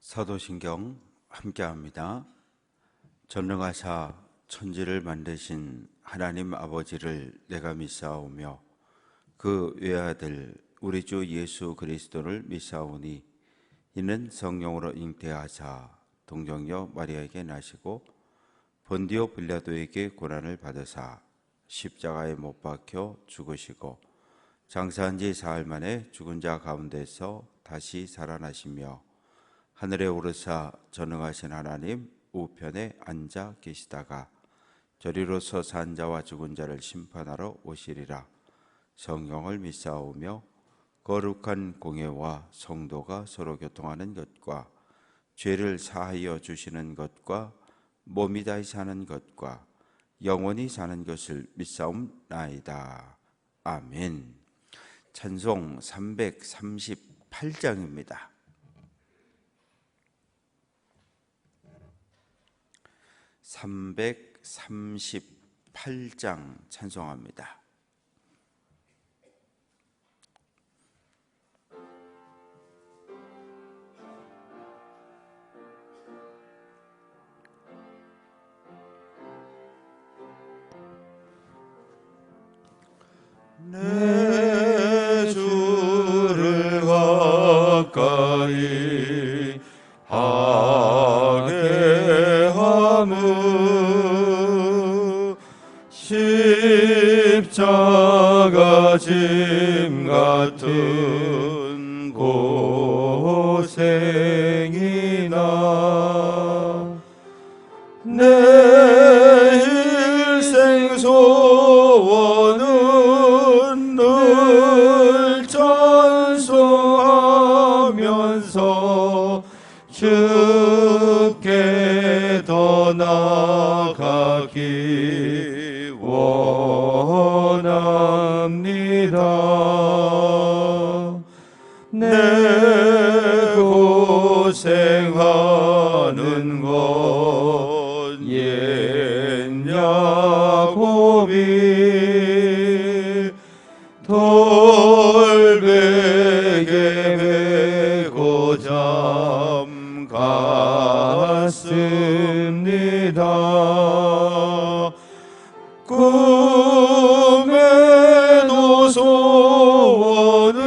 사도신경 함께합니다. 전능하사 천지를 만드신 하나님 아버지를 내가 믿사오며 그 외아들 우리 주 예수 그리스도를 믿사오니 이는 성령으로 잉태하사 동정녀 마리아에게 나시고 본디오 빌라도에게 고난을 받으사 십자가에 못 박혀 죽으시고 장사한 지 사흘 만에 죽은 자 가운데서 다시 살아나시며 하늘에 오르사 전능하신 하나님 우편에 앉아 계시다가 저리로서 산 자와 죽은 자를 심판하러 오시리라. 성령을 믿사오며 거룩한 공예와 성도가 서로 교통하는 것과 죄를 사하여 주시는 것과 몸이 다시 사는 것과 영원히 사는 것을 믿사옵나이다. 아멘. 찬송 338장입니다. 338장 찬송합니다. 내 주를 가까이 하게 하무 십자가 짐 같은 고생이나 내 일생 소원은 늘 찬송하면서 주께 더 나아가기 원합니다. 내 고생하는 것 옛 야곱이 돌베개 메고 잠 갔습니다. 꿈에도 소원을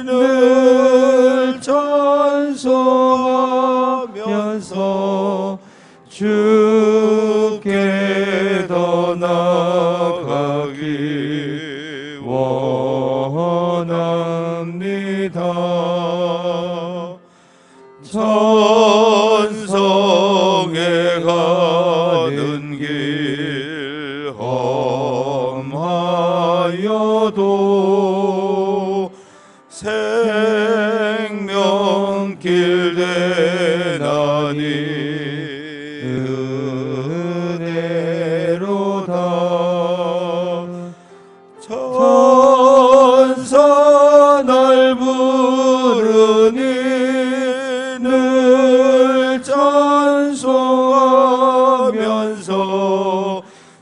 늘 찬송하면서 주께 더 나아가기 원합니다. 천성에 가는 길 험하여도 생명길 되나니 은혜로다. 천사 날 부르니 늘 찬송하면서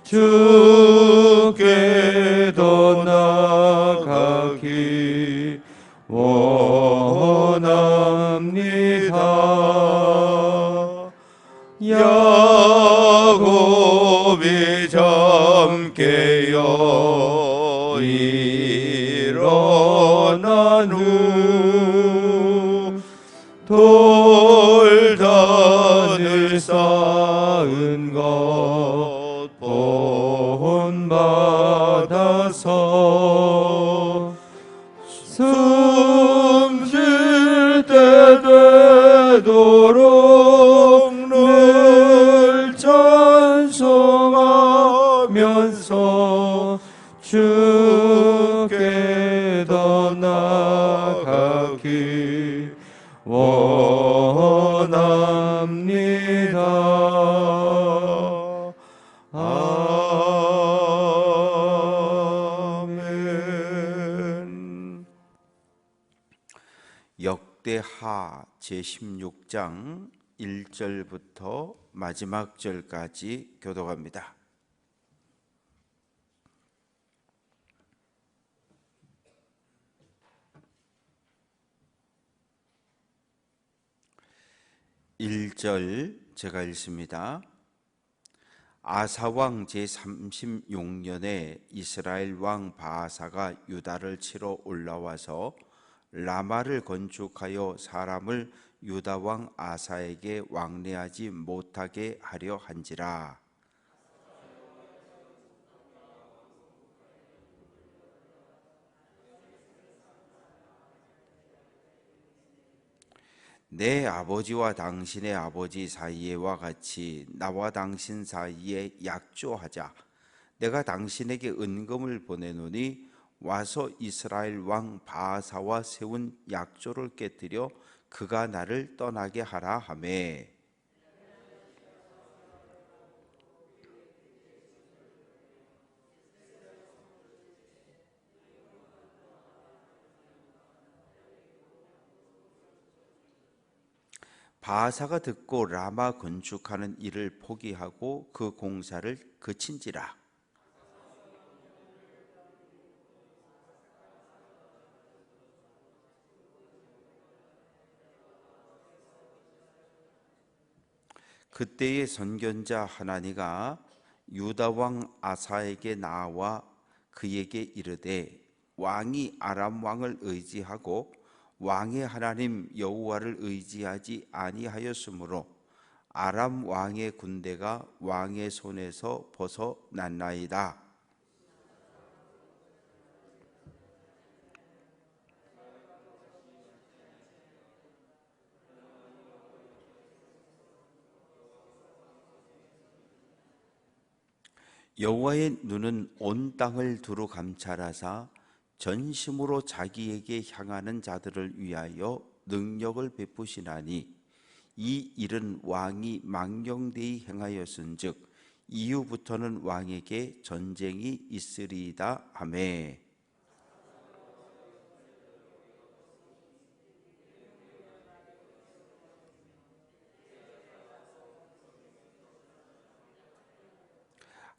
주께 더 나아가기 원합니다. 야곱이 잠 깨어 일어난 후 돌단을 쌓은 것 본받아서 숨 쉴 때 되도록 늘 찬송하면서 주께 더 나아가기 원합니다. 아멘. 역대하 제16장 1절부터 마지막 절까지 교독합니다. 1절 제가 읽습니다. 아사왕 제36년에 이스라엘 왕 바아사가 유다를 치러 올라와서 라마를 건축하여 사람을 유다 왕 아사에게 왕래하지 못하게 하려 한지라. 내 아버지와 당신의 아버지 사이에와 같이 나와 당신 사이에 약조하자. 내가 당신에게 은금을 보내노니 와서 이스라엘 왕 바아사와 세운 약조를 깨뜨려 그가 나를 떠나게 하라 하매. 바아사가 듣고 라마 건축하는 일을 포기하고 그 공사를 그친지라. 그때의 선견자 하나니가 유다 왕 아사에게 나와 그에게 이르되 왕이 아람 왕을 의지하고 왕의 하나님 여호와를 의지하지 아니하였으므로 아람 왕의 군대가 왕의 손에서 벗어났나이다. 여호와의 눈은 온 땅을 두루 감찰하사 전심으로 자기에게 향하는 자들을 위하여 능력을 베푸시나니 이 일은 왕이 망령되이 행하였은즉 이후부터는 왕에게 전쟁이 있으리이다 하매.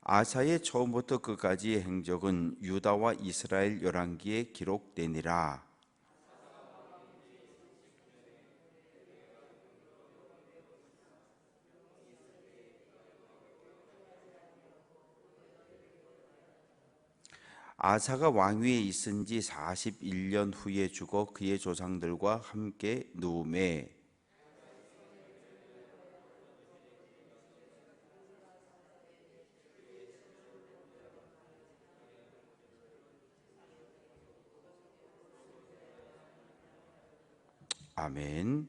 아사의 처음부터 끝까지의 행적은 유다와 이스라엘 열왕기에 기록되니라. 아사가 왕위에 있은 지 41년 후에 죽어 그의 조상들과 함께 누우매. 아멘.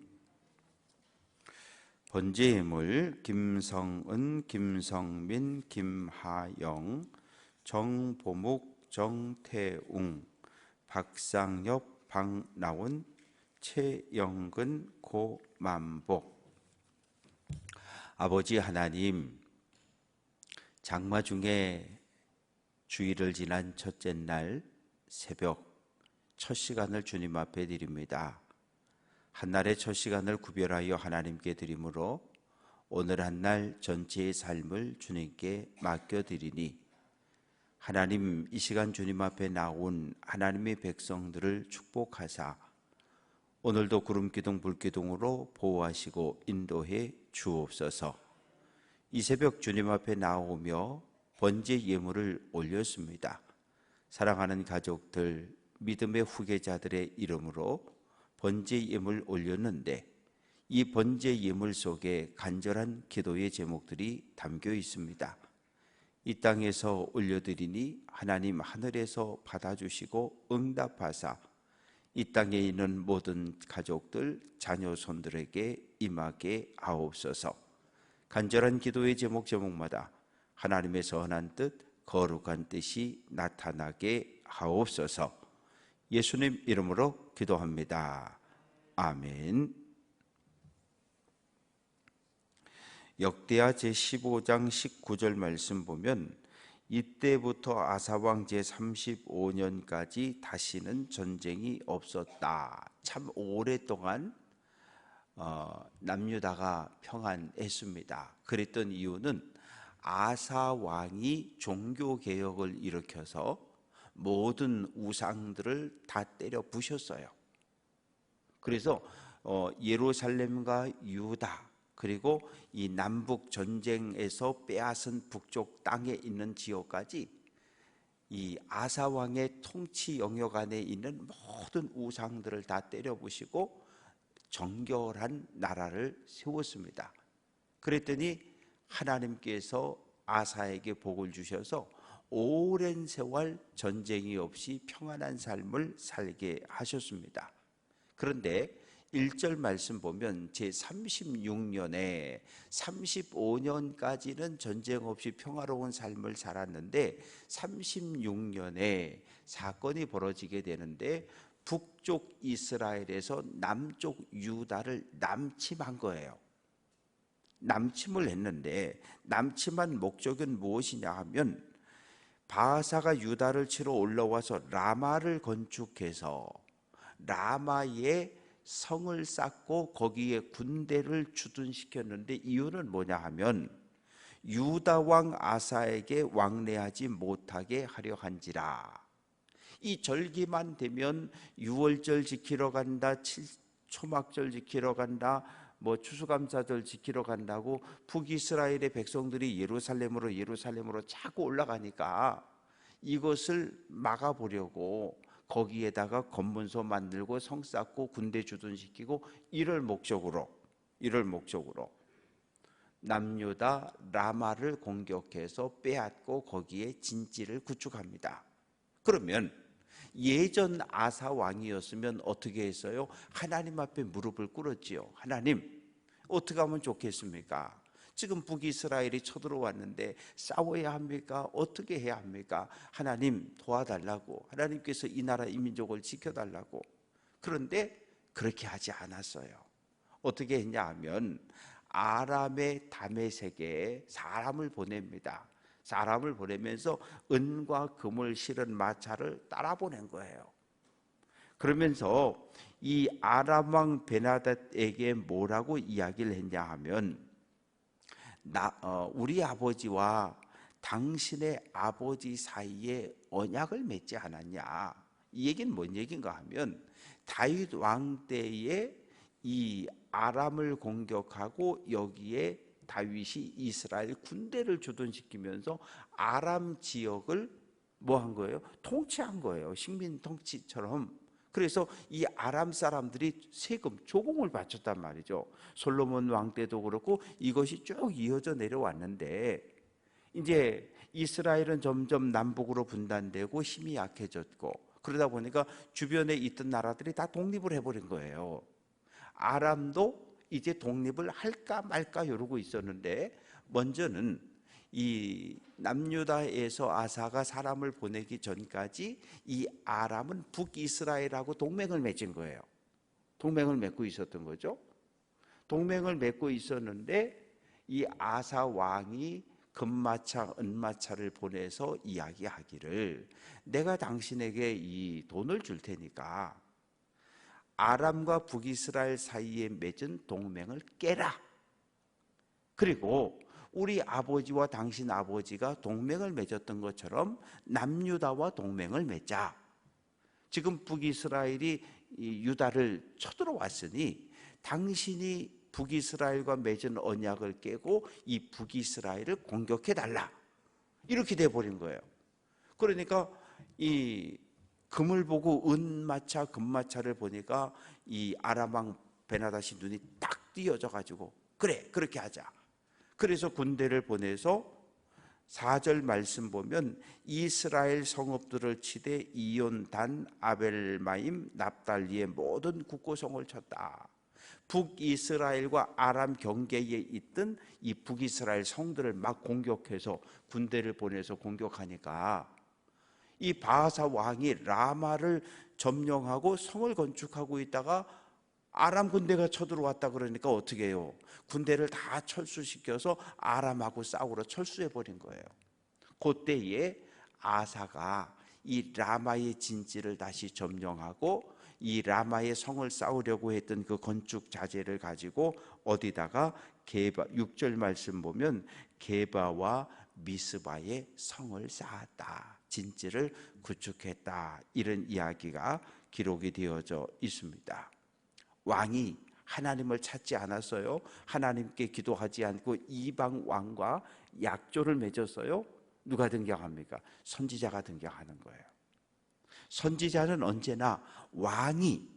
번제예물 김성은, 김성민, 김하영, 정보묵, 정태웅, 박상엽, 박나온, 최영근, 고만복. 아버지 하나님, 장마 중에 주일을 지난 첫째 날 새벽 첫 시간을 주님 앞에 드립니다. 한날의 첫 시간을 구별하여 하나님께 드림으로 오늘 한날 전체의 삶을 주님께 맡겨드리니 하나님, 이 시간 주님 앞에 나온 하나님의 백성들을 축복하사 오늘도 구름기둥 불기둥으로 보호하시고 인도해 주옵소서. 이 새벽 주님 앞에 나오며 번제 예물을 올렸습니다. 사랑하는 가족들, 믿음의 후계자들의 이름으로 번제 예물 올렸는데 이 번제 예물 속에 간절한 기도의 제목들이 담겨 있습니다. 이 땅에서 올려드리니 하나님 하늘에서 받아주시고 응답하사 이 땅에 있는 모든 가족들, 자녀손들에게 임하게 하옵소서. 간절한 기도의 제목마다 하나님의 선한 뜻, 거룩한 뜻이 나타나게 하옵소서. 예수님 이름으로 기도합니다. 아멘. 역대하 제15장 19절 말씀 보면 이때부터 아사왕 제35년까지 다시는 전쟁이 없었다. 참 오랫동안 남유다가 평안했습니다. 그랬던 이유는 아사왕이 종교개혁을 일으켜서 모든 우상들을 다 때려 부셨어요. 그래서 예루살렘과 유다 그리고 이 남북 전쟁에서 빼앗은 북쪽 땅에 있는 지역까지 이 아사 왕의 통치 영역 안에 있는 모든 우상들을 다 때려부시고 정결한 나라를 세웠습니다. 그랬더니 하나님께서 아사에게 복을 주셔서 오랜 세월 전쟁이 없이 평안한 삶을 살게 하셨습니다. 그런데 1절 말씀 보면 제 36년에 35년까지는 전쟁 없이 평화로운 삶을 살았는데 36년에 사건이 벌어지게 되는데 북쪽 이스라엘에서 남쪽 유다를 남침한 거예요. 남침을 했는데 남침한 목적은 무엇이냐 하면 바하사가 유다를 치러 올라와서 라마를 건축해서 라마에 성을 쌓고 거기에 군대를 주둔시켰는데 이유는 뭐냐 하면 유다 왕 아사에게 왕래하지 못하게 하려 한지라. 이 절기만 되면 유월절 지키러 간다, 초막절 지키러 간다, 추수감사절 지키러 간다고 북이스라엘의 백성들이 예루살렘으로 자꾸 올라가니까 이것을 막아보려고 거기에다가 검문소 만들고 성 쌓고 군대 주둔시키고 이럴 목적으로 남유다 라마를 공격해서 빼앗고 거기에 진지를 구축합니다. 그러면 예전 아사 왕이었으면 어떻게 했어요? 하나님 앞에 무릎을 꿇었지요. 하나님, 어떻게 하면 좋겠습니까? 지금 북이스라엘이 쳐들어왔는데 싸워야 합니까? 어떻게 해야 합니까? 하나님 도와달라고, 하나님께서 이 나라 이 민족을 지켜달라고. 그런데 그렇게 하지 않았어요. 어떻게 했냐 하면 아람의 다메섹에 사람을 보냅니다. 사람을 보내면서 은과 금을 실은 마차를 따라 보낸 거예요. 그러면서 이 아람 왕 베나닷에게 뭐라고 이야기를 했냐 하면 우리 아버지와 당신의 아버지 사이에 언약을 맺지 않았냐. 이 얘기는 뭔 얘기인가 하면 다윗 왕 때에 이 아람을 공격하고 여기에 다윗이 이스라엘 군대를 주둔시키면서 아람 지역을 뭐 한 거예요? 통치한 거예요. 식민 통치처럼. 그래서 이 아람 사람들이 세금, 조공을 바쳤단 말이죠. 솔로몬 왕 때도 그렇고 이것이 쭉 이어져 내려왔는데 이제 이스라엘은 점점 남북으로 분단되고 힘이 약해졌고 그러다 보니까 주변에 있던 나라들이 다 독립을 해버린 거예요. 아람도 이제 독립을 할까 말까 이러고 있었는데 먼저는 이 남유다에서 아사가 사람을 보내기 전까지 이 아람은 북이스라엘하고 동맹을 맺은 거예요. 동맹을 맺고 있었던 거죠. 동맹을 맺고 있었는데 이 아사 왕이 금마차, 은마차를 보내서 이야기하기를 내가 당신에게 이 돈을 줄 테니까 아람과 북이스라엘 사이에 맺은 동맹을 깨라. 그리고 우리 아버지와 당신 아버지가 동맹을 맺었던 것처럼 남유다와 동맹을 맺자. 지금 북이스라엘이 유다를 쳐들어왔으니 당신이 북이스라엘과 맺은 언약을 깨고 이 북이스라엘을 공격해달라. 이렇게 돼버린 거예요. 그러니까 이 금을 보고 은마차, 금마차를 보니까 이 아람왕 베나닷이 눈이 딱 띄어져 가지고 그래, 그렇게 하자. 그래서 군대를 보내서 4절 말씀 보면 이스라엘 성읍들을 치되 이온, 단, 아벨마임, 납달리의 모든 국고성을 쳤다. 북이스라엘과 아람 경계에 있던 이 북이스라엘 성들을 막 공격해서 군대를 보내서 공격하니까 이 바하사 왕이 라마를 점령하고 성을 건축하고 있다가 아람 군대가 쳐들어왔다 그러니까 어떻게 해요? 군대를 다 철수시켜서 아람하고 싸우러 철수해버린 거예요. 그때에 아사가 이 라마의 진지를 다시 점령하고 이 라마의 성을 쌓으려고 했던 그 건축 자재를 가지고 어디다가 게바, 6절 말씀 보면 게바와 미스바의 성을 쌓았다. 진지를 구축했다. 이런 이야기가 기록이 되어져 있습니다. 왕이 하나님을 찾지 않았어요. 하나님께 기도하지 않고 이방 왕과 약조를 맺었어요. 누가 등장합니까? 선지자가 등장하는 거예요. 선지자는 언제나 왕이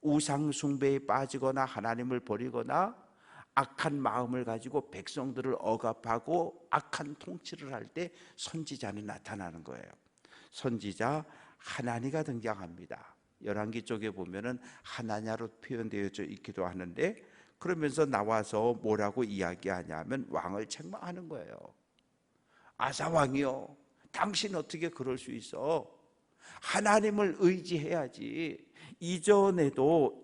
우상 숭배에 빠지거나 하나님을 버리거나 악한 마음을 가지고 백성들을 억압하고 악한 통치를 할 때 선지자는 나타나는 거예요. 선지자 하나니가 등장합니다. 열왕기 쪽에 보면은 하나냐로 표현되어 있기도 하는데, 그러면서 나와서 뭐라고 이야기하냐면 왕을 책망하는 거예요. 아사 왕이요, 당신 어떻게 그럴 수 있어? 하나님을 의지해야지. 이전에도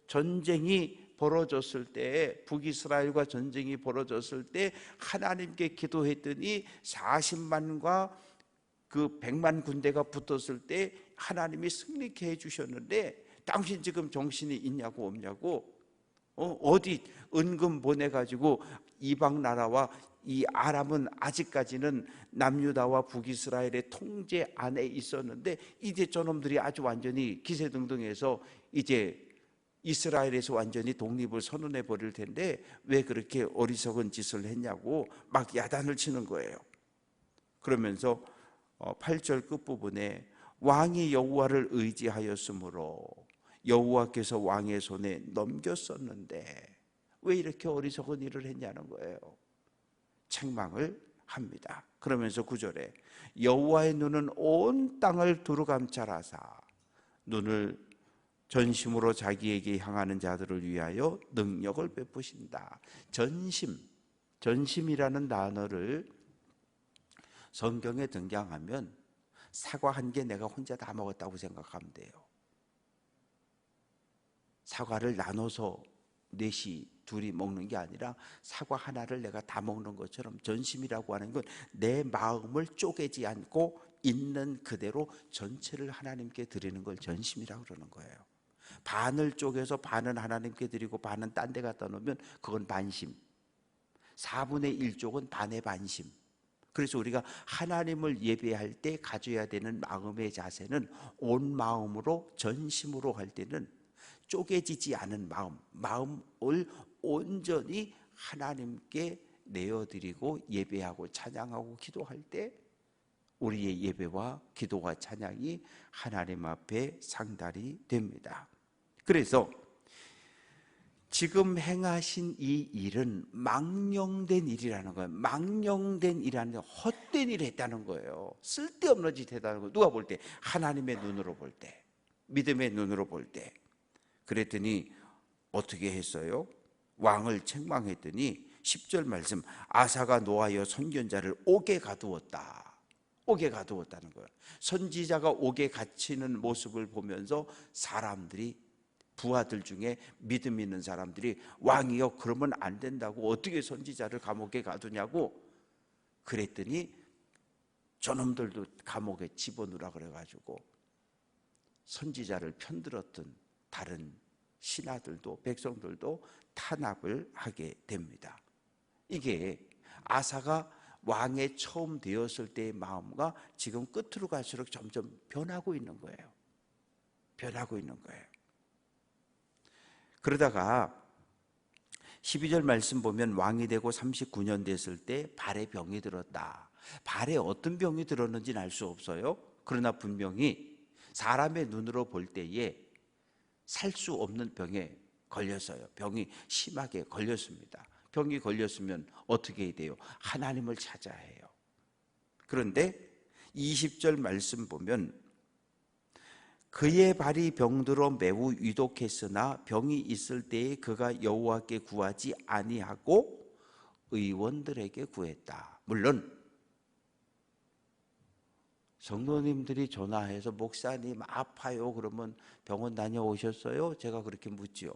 전쟁이 벌어졌을 때, 북이스라엘과 전쟁이 벌어졌을 때 하나님께 기도했더니 40만과 그 100만 군대가 붙었을 때 하나님이 승리케 해주셨는데, 당신 지금 정신이 있냐고 없냐고, 어디 은금 보내가지고 이방 나라와 이 아람은 아직까지는 남유다와 북이스라엘의 통제 안에 있었는데, 이제 저놈들이 아주 완전히 기세등등해서 이제 이스라엘에서 완전히 독립을 선언해 버릴 텐데 왜 그렇게 어리석은 짓을 했냐고 막 야단을 치는 거예요. 그러면서 8절 끝부분에 왕이 여호와를 의지하였으므로 여호와께서 왕의 손에 넘겼었는데 왜 이렇게 어리석은 일을 했냐는 거예요. 책망을 합니다. 그러면서 9절에 여호와의 눈은 온 땅을 두루감찰하사 눈을 전심으로 자기에게 향하는 자들을 위하여 능력을 베푸신다. 전심이라는 단어를 성경에 등장하면 사과 한 개 내가 혼자 다 먹었다고 생각하면 돼요. 사과를 나눠서 넷이 둘이 먹는 게 아니라 사과 하나를 내가 다 먹는 것처럼 전심이라고 하는 건 내 마음을 쪼개지 않고 있는 그대로 전체를 하나님께 드리는 걸 전심이라고 그러는 거예요. 반을 쪼개서 반은 하나님께 드리고 반은 딴 데 갖다 놓으면 그건 반심. 4분의 1쪽은 반의 반심. 그래서 우리가 하나님을 예배할 때 가져야 되는 마음의 자세는 온 마음으로 전심으로 할 때는 쪼개지지 않은 마음을 온전히 하나님께 내어드리고 예배하고 찬양하고 기도할 때 우리의 예배와 기도와 찬양이 하나님 앞에 상달이 됩니다. 그래서 지금 행하신 이 일은 망령된 일이라는 거예요. 망령된 일이라는 건 헛된 일을 했다는 거예요. 쓸데없는 짓 했다는 거예요. 누가 볼 때? 하나님의 눈으로 볼 때, 믿음의 눈으로 볼 때. 그랬더니 어떻게 했어요? 왕을 책망했더니 10절 말씀, 아사가 노하여 선견자를 옥에 가두었다. 옥에 가두었다는 거예요. 선지자가 옥에 갇히는 모습을 보면서 사람들이, 부하들 중에 믿음 있는 사람들이 왕이여 그러면 안 된다고, 어떻게 선지자를 감옥에 가두냐고 그랬더니 저놈들도 감옥에 집어넣으라 그래가지고 선지자를 편들었던 다른 신하들도 백성들도 탄압을 하게 됩니다. 이게 아사가 왕에 처음 되었을 때의 마음과 지금 끝으로 갈수록 점점 변하고 있는 거예요. 변하고 있는 거예요. 그러다가 12절 말씀 보면 왕이 되고 39년 됐을 때 발에 병이 들었다. 발에 어떤 병이 들었는지는 알 수 없어요. 그러나 분명히 사람의 눈으로 볼 때에 살 수 없는 병에 걸렸어요. 병이 심하게 걸렸습니다. 병이 걸렸으면 어떻게 돼요? 하나님을 찾아야 해요. 그런데 20절 말씀 보면 그의 발이 병들어 매우 위독했으나 병이 있을 때에 그가 여호와께 구하지 아니하고 의원들에게 구했다. 물론 성도님들이 전화해서 목사님 아파요 그러면 병원 다녀오셨어요? 제가 그렇게 묻지요.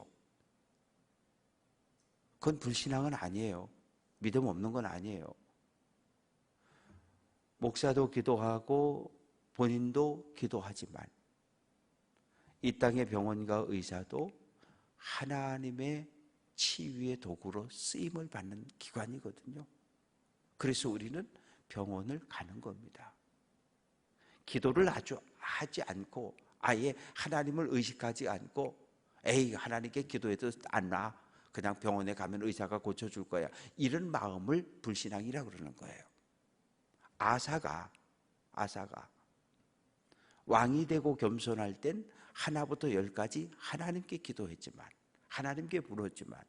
그건 불신앙은 아니에요. 믿음 없는 건 아니에요. 목사도 기도하고 본인도 기도하지만 이 땅의 병원과 의사도 하나님의 치유의 도구로 쓰임을 받는 기관이거든요. 그래서 우리는 병원을 가는 겁니다. 기도를 아주 하지 않고 아예 하나님을 의식하지 않고 에이, 하나님께 기도해도 안 나. 그냥 병원에 가면 의사가 고쳐줄 거야. 이런 마음을 불신앙이라고 그러는 거예요. 아사가 왕이 되고 겸손할 땐 하나부터 열까지 하나님께 기도했지만, 하나님께 물었지만,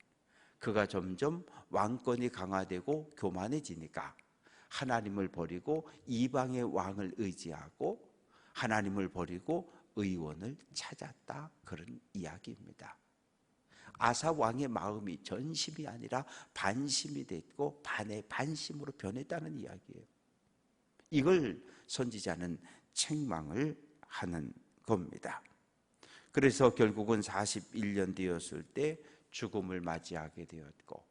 그가 점점 왕권이 강화되고 교만해지니까 하나님을 버리고 이방의 왕을 의지하고 하나님을 버리고 의원을 찾았다, 그런 이야기입니다. 아사 왕의 마음이 전심이 아니라 반심이 됐고 반의 반심으로 변했다는 이야기예요. 이걸 선지자는 책망을 하는 겁니다. 그래서 결국은 41년 되었을 때 죽음을 맞이하게 되었고,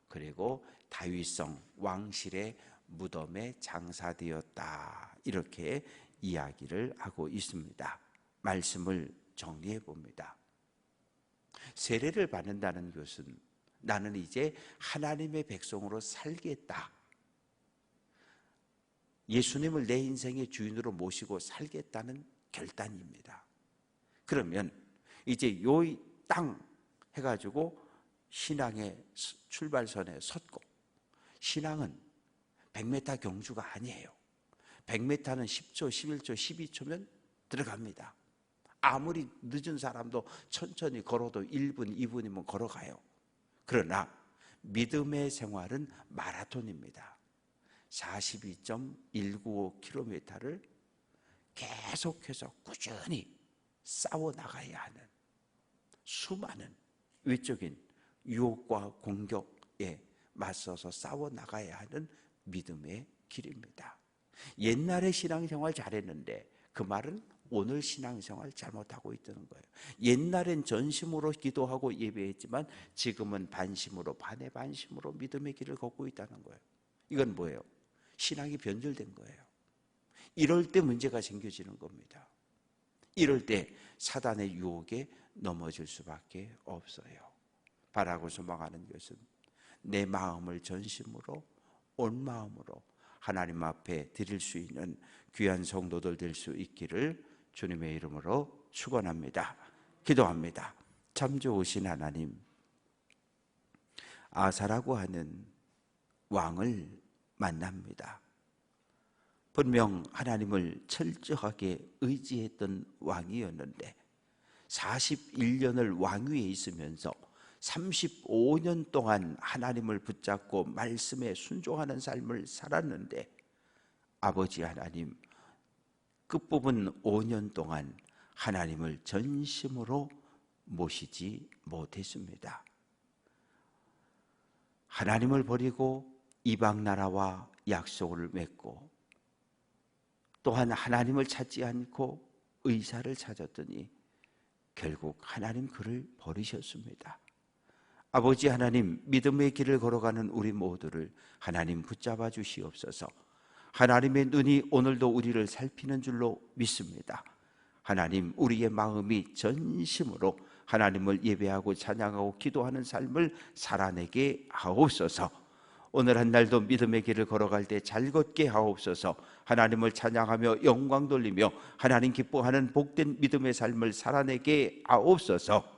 그리고 다윗성 왕실의 무덤에 장사되었다, 이렇게 이야기를 하고 있습니다. 말씀을 정리해 봅니다. 세례를 받는다는 것은 나는 이제 하나님의 백성으로 살겠다, 예수님을 내 인생의 주인으로 모시고 살겠다는 결단입니다. 그러면 이제 요 땅 해가지고 신앙의 출발선에 섰고, 신앙은 100m 경주가 아니에요. 100m는 10초, 11초, 12초면 들어갑니다. 아무리 늦은 사람도 천천히 걸어도 1분, 2분이면 걸어가요. 그러나 믿음의 생활은 마라톤입니다. 42.195km를 계속해서 꾸준히 싸워 나가야 하는, 수많은 외적인 유혹과 공격에 맞서서 싸워 나가야 하는 믿음의 길입니다. 옛날에 신앙생활 잘했는데 그 말은 오늘 신앙생활 잘못하고 있다는 거예요. 옛날엔 전심으로 기도하고 예배했지만 지금은 반심으로, 반의 반심으로 믿음의 길을 걷고 있다는 거예요. 이건 뭐예요? 신앙이 변질된 거예요. 이럴 때 문제가 생겨지는 겁니다. 이럴 때 사단의 유혹에 넘어질 수밖에 없어요. 바라고 소망하는 것은 내 마음을 전심으로, 온 마음으로 하나님 앞에 드릴 수 있는 귀한 성도들 될 수 있기를 주님의 이름으로 축원합니다. 기도합니다. 참 좋으신 하나님, 아사라고 하는 왕을 만납니다. 분명 하나님을 철저하게 의지했던 왕이었는데 41년을 왕위에 있으면서 35년 동안 하나님을 붙잡고 말씀에 순종하는 삶을 살았는데, 아버지 하나님, 끝부분 5년 동안 하나님을 전심으로 모시지 못했습니다. 하나님을 버리고 이방 나라와 약속을 맺고, 또한 하나님을 찾지 않고 의사를 찾았더니 결국 하나님 그를 버리셨습니다. 아버지 하나님, 믿음의 길을 걸어가는 우리 모두를 하나님 붙잡아 주시옵소서. 하나님의 눈이 오늘도 우리를 살피는 줄로 믿습니다. 하나님, 우리의 마음이 전심으로 하나님을 예배하고 찬양하고 기도하는 삶을 살아내게 하옵소서. 오늘 한 날도 믿음의 길을 걸어갈 때 잘 걷게 하옵소서. 하나님을 찬양하며 영광 돌리며 하나님 기뻐하는 복된 믿음의 삶을 살아내게 하옵소서.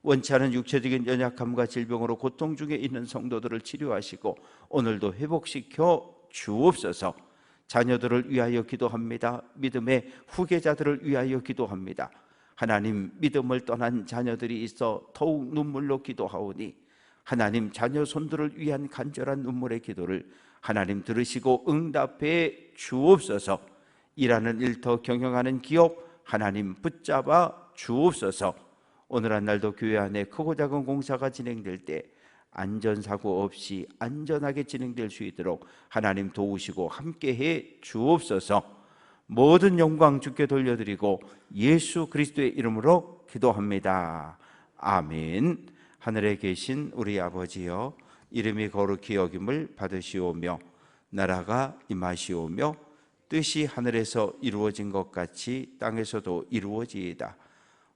원치 않은 육체적인 연약함과 질병으로 고통 중에 있는 성도들을 치료하시고 오늘도 회복시켜 주옵소서. 자녀들을 위하여 기도합니다. 믿음의 후계자들을 위하여 기도합니다. 하나님, 믿음을 떠난 자녀들이 있어 더욱 눈물로 기도하오니 하나님, 자녀 손들을 위한 간절한 눈물의 기도를 하나님 들으시고 응답해 주옵소서. 일하는 일터 경영하는 기업 하나님 붙잡아 주옵소서. 오늘 한 날도 교회 안에 크고 작은 공사가 진행될 때 안전사고 없이 안전하게 진행될 수 있도록 하나님 도우시고 함께해 주옵소서. 모든 영광 주께 돌려드리고 예수 그리스도의 이름으로 기도합니다. 아멘. 하늘에 계신 우리 아버지여, 이름이 거룩히 여김을 받으시오며 나라가 임하시오며 뜻이 하늘에서 이루어진 것 같이 땅에서도 이루어지이다.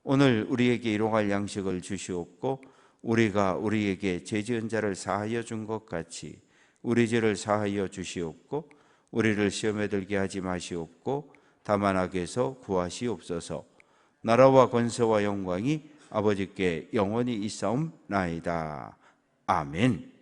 오늘 우리에게 일용할 양식을 주시옵고 우리가 우리에게 죄 지은 자를 사하여 준 것 같이 우리 죄를 사하여 주시옵고 우리를 시험에 들게 하지 마시옵고 다만 악에서 구하시옵소서. 나라와 권세와 영광이 아버지께 영원히 있사옵나이다. 아멘.